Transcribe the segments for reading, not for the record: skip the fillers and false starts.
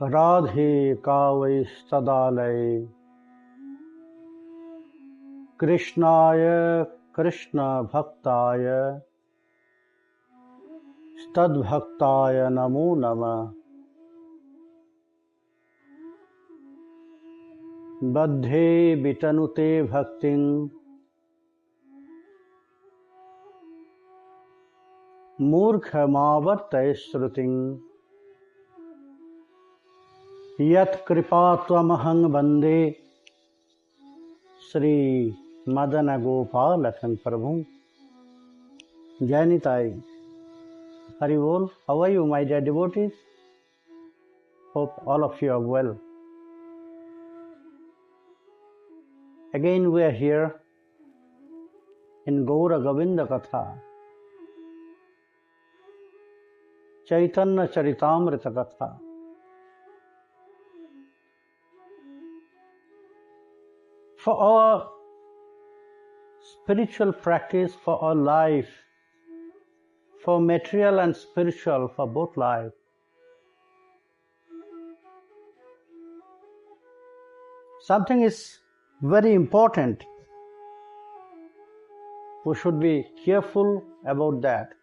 राधे कावैस्तदालये कृष्णाय कृष्ण भक्ताय तद्भक्ताय नमो नमः। बद्धे वितनुते भक्तिं मूर्खमावर्तय श्रुतिं यत्कृपा त्वमहं वन्दे श्री मदन गोपाल प्रभु। जय Nitai. Hari Bol. How are you, my dear devotees? Hope all of you are well. Again we are here in Gaura Govinda Katha, Chaitanya Charitamrita Katha. For our spiritual practice, for our life, for material and spiritual, for both life, something is very important. We should be careful about that.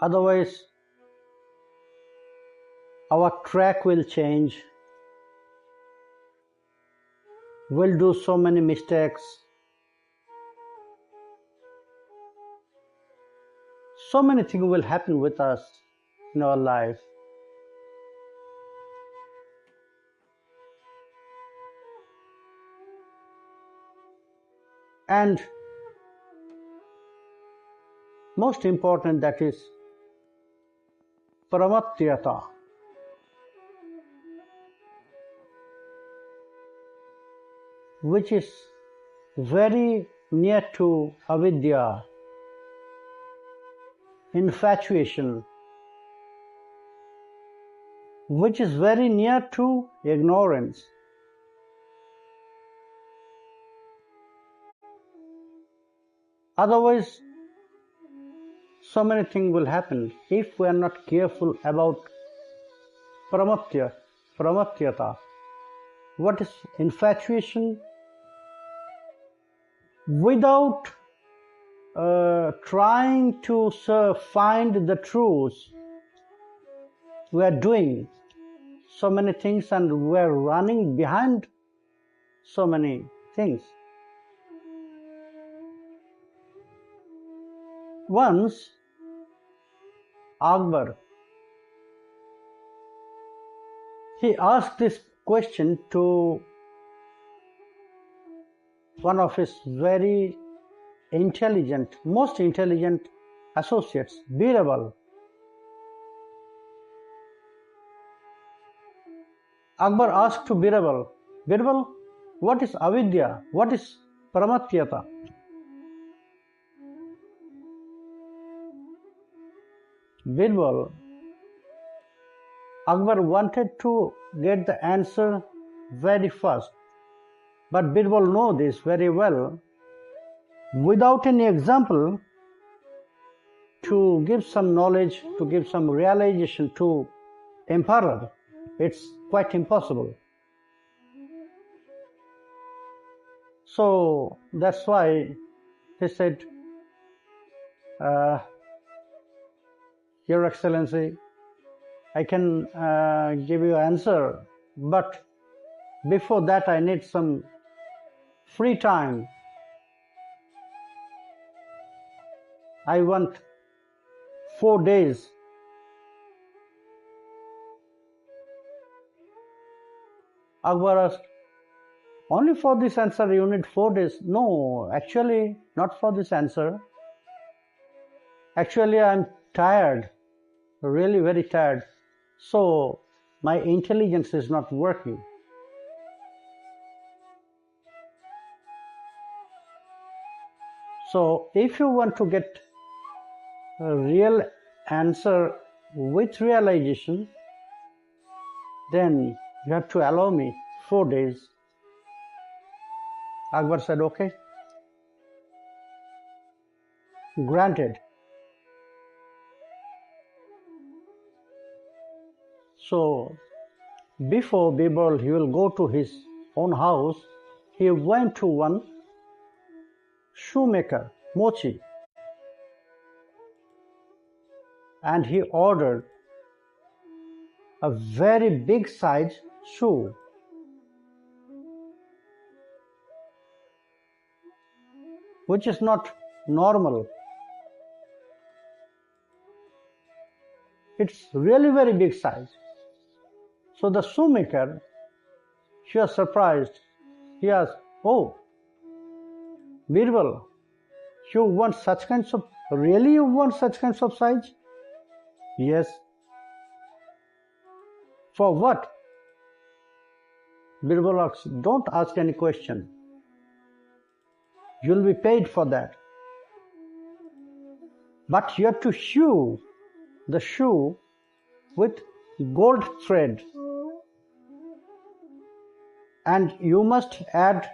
Otherwise, our track will change. We'll do so many mistakes. So many things will happen with us in our life. And most important, that is Pramatyata, which is very near to avidya, infatuation, which is very near to ignorance. Otherwise, so many things will happen if we are not careful about pramatyata. What is infatuation? Without trying to find the truth, we are doing so many things and we are running behind so many things. Once, Akbar, he asked this question to one of his very intelligent, most intelligent associates, Birbal. Akbar asked to Birbal, Birbal, what is avidya? What is pramatyata? Birbal, Akbar wanted to get the answer very fast. But Birbal knows this very well. Without any example, to give some knowledge, to give some realization to emperor, it's quite impossible. So that's why he said, Your Excellency, I can give you an answer, but before that I need some free time. I want 4 days. Akbar asked, only for this answer you need 4 days? No, actually not for this answer. Actually I'm tired, really very tired. So my intelligence is not working. So if you want to get a real answer with realization, then you have to allow me 4 days. Akbar said, okay, granted. So before Birbal he will go to his own house, he went to one shoemaker, Mochi, and he ordered a very big size shoe. Which is not normal. It's really very big size. So the shoemaker, she was surprised. He asked, "Oh, Birbal, really you want such kinds of size?" "Yes." "For what?" Birbal asked, "Don't ask any question. You'll be paid for that. But you have to sew the shoe with gold thread. And you must add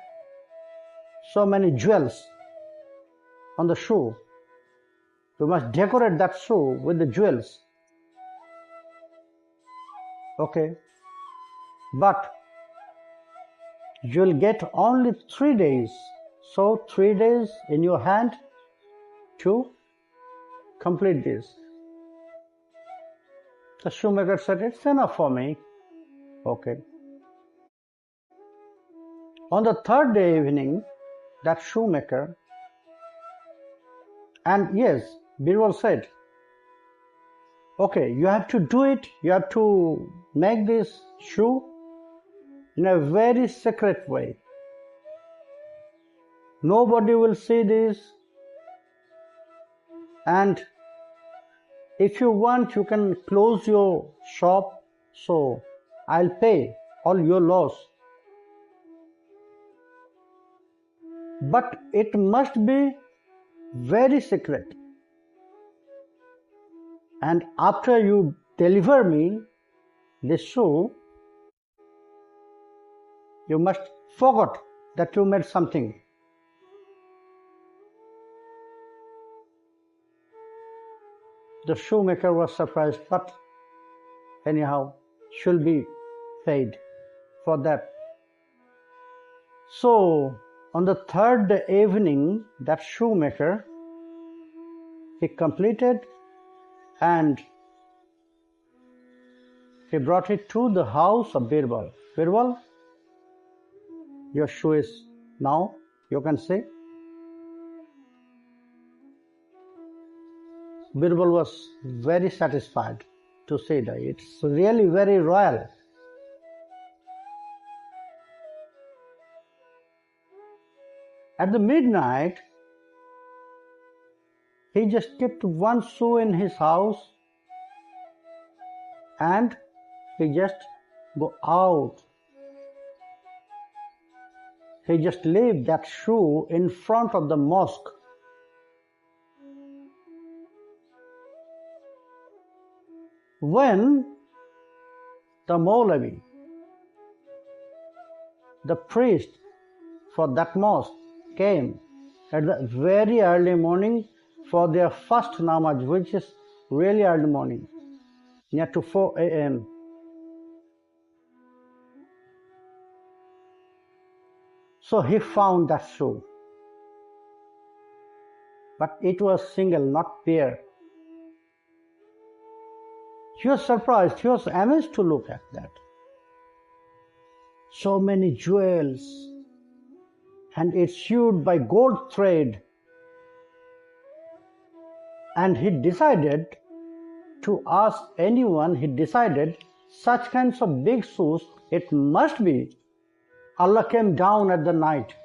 so many jewels on the shoe. You must decorate that shoe with the jewels." "Okay. But you'll get only 3 days. So 3 days in your hand to complete this." The shoemaker said, "It's enough for me." Okay. On the third day evening, that shoemaker, and yes, Birbal said, "Okay, you have to do it. You have to make this shoe in a very secret way. Nobody will see this. And if you want, you can close your shop. So I'll pay all your loss. But it must be very secret. And after you deliver me this shoe, you must forget that you made something." The shoemaker was surprised, but anyhow, she'll be paid for that. So on the third evening, that shoemaker, he completed and he brought it to the house of Birbal. "Birbal, your shoe is now, you can see." Birbal was very satisfied to see that it's really very royal. At the midnight, he just kept one shoe in his house and he just go out. He just leave that shoe in front of the mosque. When the Maulavi, the priest for that mosque, came at the very early morning for their first namaz, which is really early morning, near to 4 a.m. So he found that shoe. But it was single, not pair. He was surprised, he was amazed to look at that. So many jewels, and it's sewed by gold thread. And he decided to ask anyone, he decided such kinds of big shoes, it must be Allah came down at the night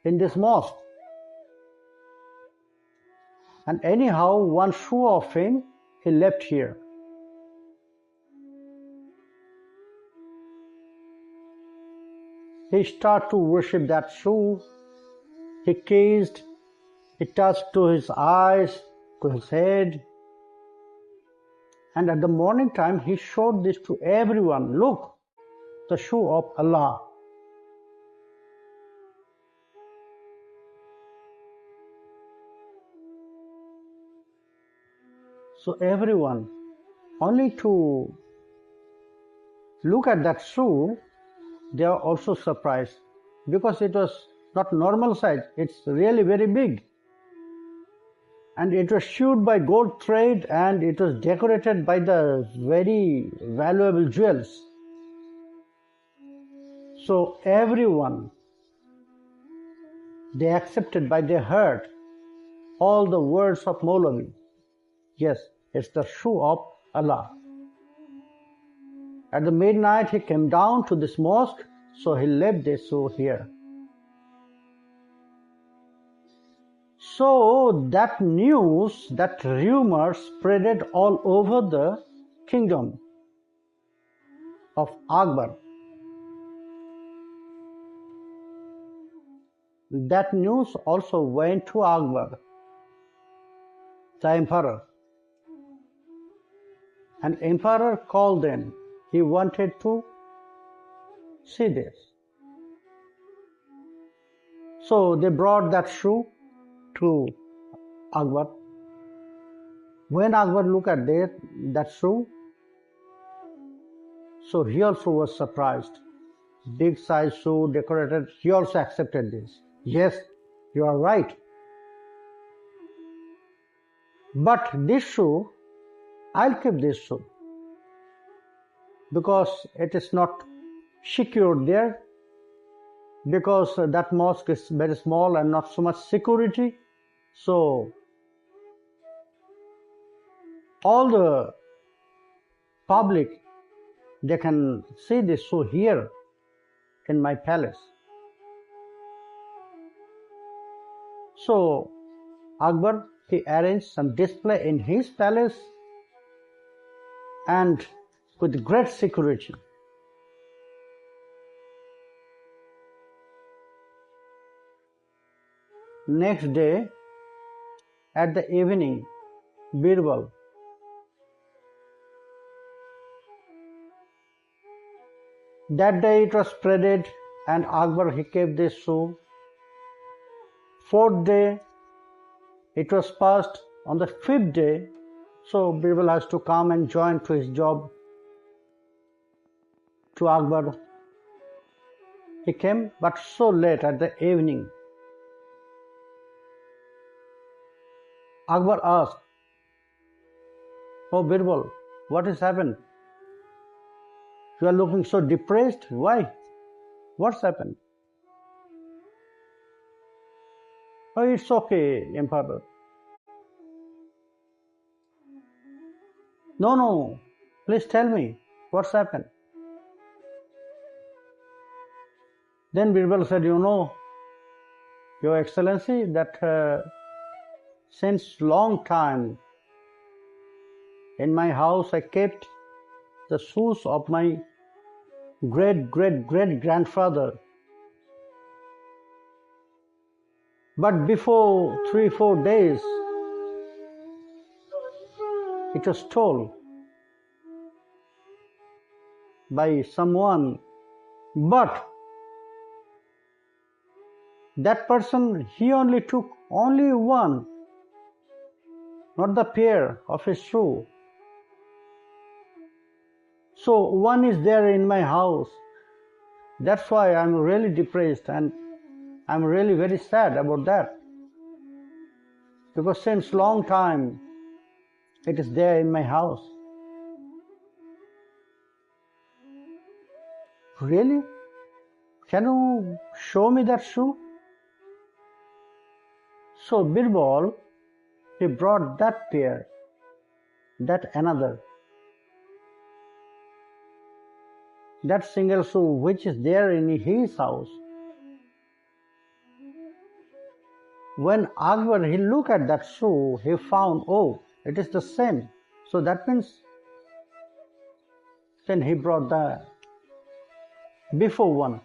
in this mosque. And anyhow, one shoe of him, he left here. He started to worship that shoe. He kissed, he touched to his eyes, to his head. And at the morning time, he showed this to everyone. Look, the shoe of Allah. So everyone, only to look at that shoe, they are also surprised because it was not normal size, it's really very big. And it was sewed by gold thread and it was decorated by the very valuable jewels. So everyone, they accepted by their heart all the words of Maulavi. Yes, it's the shoe of Allah. At the midnight he came down to this mosque, so he left this shoe here. So that news, that rumor spreaded all over the kingdom of Akbar. That news also went to Akbar, the emperor. And emperor called them. He wanted to see this. So they brought that shoe to Akbar. When Akbar looked at that shoe, so he also was surprised. Big size shoe, decorated, he also accepted this. Yes, you are right. But this shoe, I'll keep this shoe because it is not secured there, because that mosque is very small and not so much security. So all the public, they can see this shoe here in my palace. So Akbar, he arranged some display in his palace and with great security. Next day, at the evening, Birbal, that day it was spreaded and Akbar, he kept this shoe. Fourth day, it was passed. On the fifth day, so Birbal has to come and join to his job to Akbar. He came, but so late at the evening. Akbar asked, "Oh Birbal, what has happened? You are looking so depressed. Why? What's happened?" "Oh, it's okay, Emperor." No, please tell me, what's happened?" Then Birbal said, Your Excellency, that since long time in my house I kept the shoes of my great-great-great-grandfather. But before 3-4 days, it was stolen by someone. But that person, he only took only one, not the pair of his shoe. So one is there in my house. That's why I'm really depressed and I'm really very sad about that. Because since long time, it is there in my house. Really? Can you show me that shoe? So Birbal, he brought that pair, that another, that single shoe which is there in his house. When Akbar, he looked at that shoe, he found, oh, it is the same. So that means, then he brought the before one.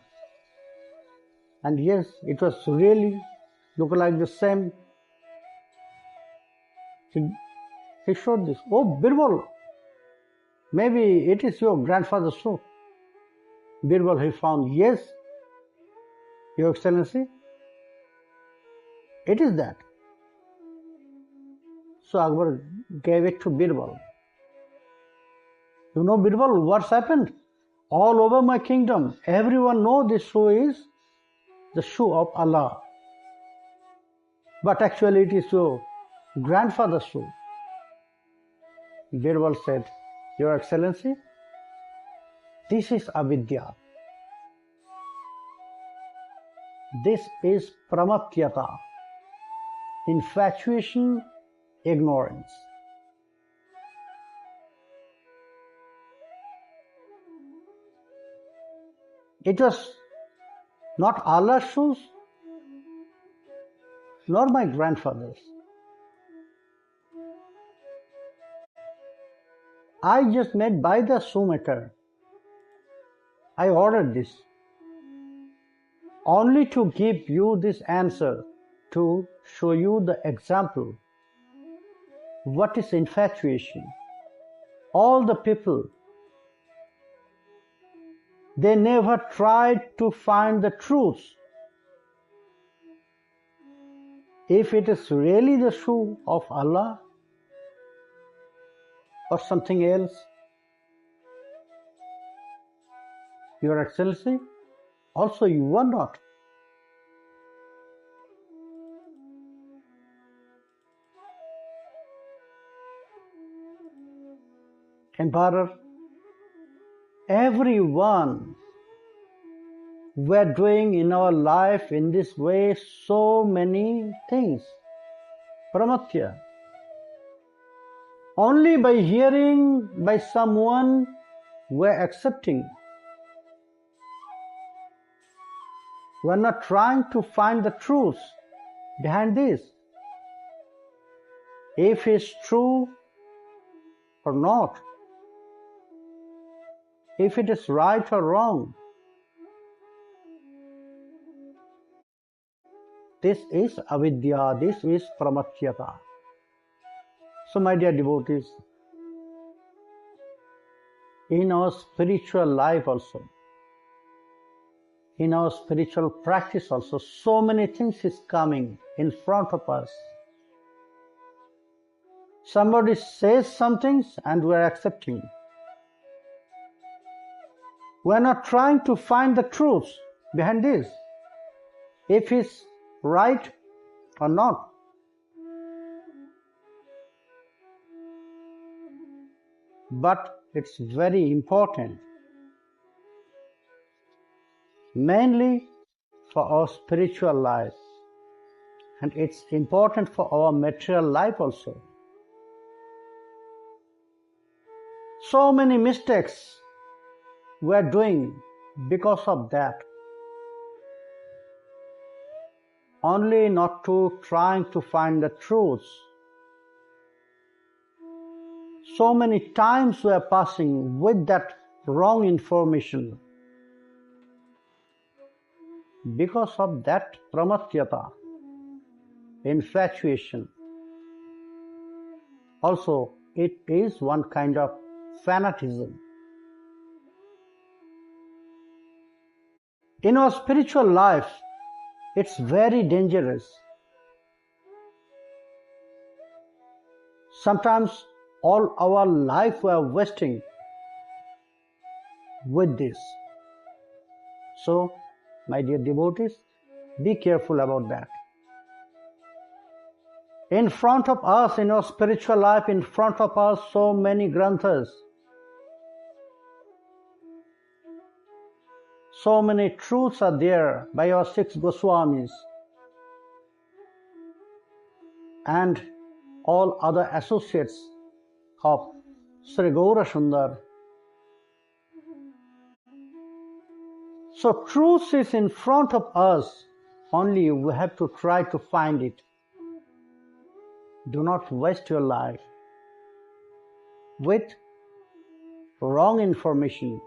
And yes, it was really look like the same. He showed this. Oh, Birbal, maybe it is your grandfather's shoe. Birbal, he found, yes, Your Excellency, it is that. So Akbar gave it to Birbal. Birbal, what's happened? all over my kingdom, everyone knows this shoe is the shoe of Allah. But actually it is your grandfather's shoe. Birbal said, Your Excellency, this is avidya. This is pramatyata, infatuation, ignorance. It was not Allah's shoes, nor my grandfather's. I just met by the shoemaker. I ordered this only to give you this answer, to show you the example. What is infatuation? All the people, they never tried to find the truth. If it is really the shoe of Allah or something else, Your Excellency, also you are not. Emperor, everyone, we are doing in our life in this way so many things. Pramatya. Only by hearing by someone we are accepting. We are not trying to find the truth behind this. If it's true or not. If it is right or wrong. This is avidya, this is pramatyata. So my dear devotees, in our spiritual life also, in our spiritual practice also, so many things is coming in front of us. Somebody says some things and we are accepting. We are not trying to find the truth behind this, if it's right or not. But it's very important, mainly for our spiritual life, and it's important for our material life also. So many mistakes we are doing because of that. Only not to trying to find the truth. So many times we are passing with that wrong information. Because of that pramatyata, infatuation. Also, it is one kind of fanaticism. In our spiritual life, it's very dangerous. Sometimes all our life we are wasting with this. So, my dear devotees, be careful about that. In front of us, in our spiritual life, in front of us, so many granthas, so many truths are there by our 6 Goswamis and all other associates of Sri Gaura Sundar. So truth is in front of us, only we have to try to find it. Do not waste your life with wrong information.